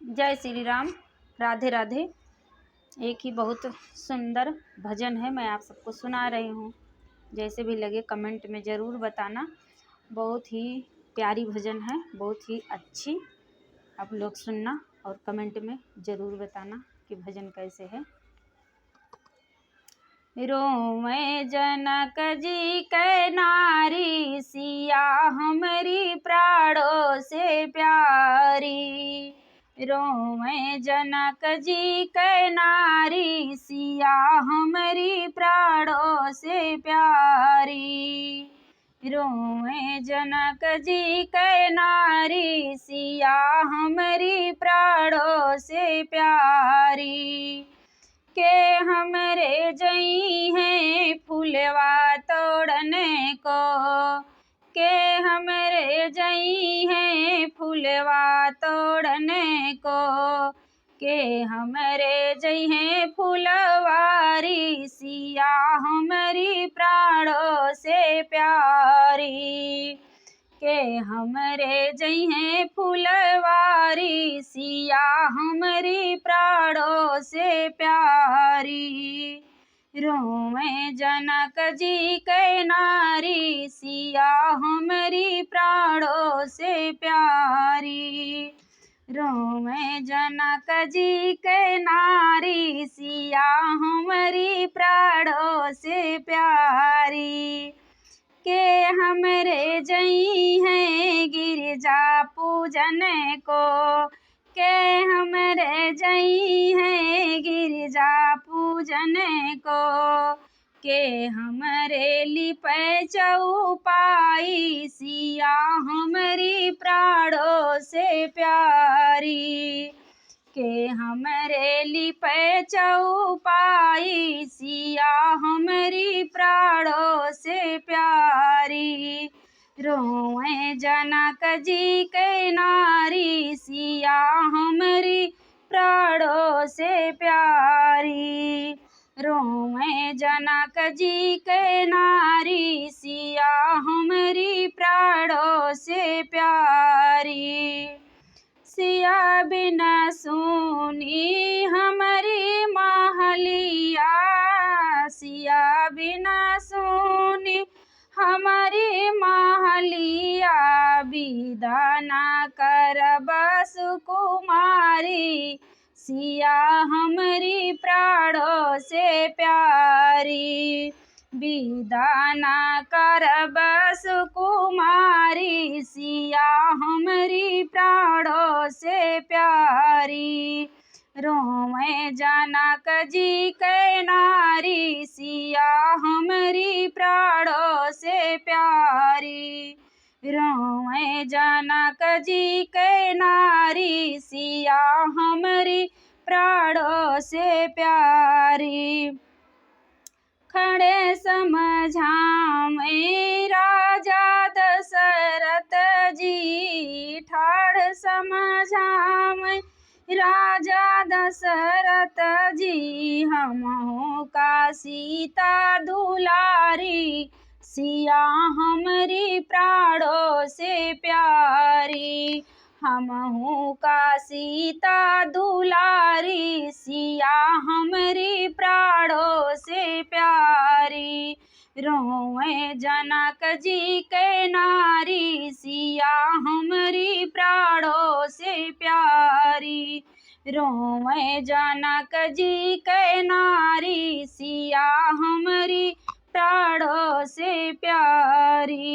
जय श्री राम। राधे राधे। एक ही बहुत सुंदर भजन है, मैं आप सबको सुना रही हूँ। जैसे भी लगे कमेंट में ज़रूर बताना। बहुत ही प्यारी भजन है, बहुत ही अच्छी। आप लोग सुनना और कमेंट में ज़रूर बताना कि भजन कैसे है। रोवे जनक जी कै नारी, सिया हमारी प्राणों से प्यारी। रोवे जनक जी कै नारी, सिया हमारी प्राणों से प्यारी। रोवे जनक जी कै नारी, सिया हमारी प्राणों से प्यारी। के हमरे जई हैं फूलवा तोड़ने को, के हमरे जई हैं फूलवा तोड़ने को, के हमरे जई हैं फूलवारी, सिया हमारी प्राणों से प्यारी। के हमरे जई हैं फूलवारी, सिया हमारी प्राणों से प्यारी। रोवे जनक जी कै नारी, सिया हमारी प्राणों से प्यारी। रोवे जनक जी कै नारी, सिया हमारी प्राणों से प्यारी। के हमरे जई हैं गिरजा पूजन को, के हमरे जई हैं गिरजा पूजन को, के हमरे लिपै चौपाई, सिया हमारी प्राणों से प्यारी। के हमरे लिपै चौपाई, सिया हमारी प्राणों से प्यारी। रोवे जनक जी कै नारी, सिया हमारी प्राणों से प्यारी। रोवे जनक जी कै नारी, सिया हमारी प्राणों से प्यारी। सिया बिना सुनी हमारी महलिया, सिया बिना सुनी हमारी महलिया, विदा ना करब सुकुमारी, सिया हमारी प्राणों से प्यारी। विदा ना करब सुकुमारी, सिया हमारी प्राणों से प्यारी। रोवे जनक जी कै नारी, सिया हमारी प्राणों से प्यारी। रोवे जनक जी कै नारी, सिया हमारी प्राणों से प्यारी। खड़े समझावे राजा दशरथ जी, ठाड़ समझावे राजा दशरथ जी, हमहु का सीता दुलारी, सिया हमारी प्राणों से प्यारी। हमहु का सीता दुलारी, सिया हमारी प्राणों से प्यारी। रोवे जनक जी कै नारी, सिया हमारी प्राणों से प्यारी। रोवे जनक जी कै नारी, सिया हमारी प्राणों से प्यारी।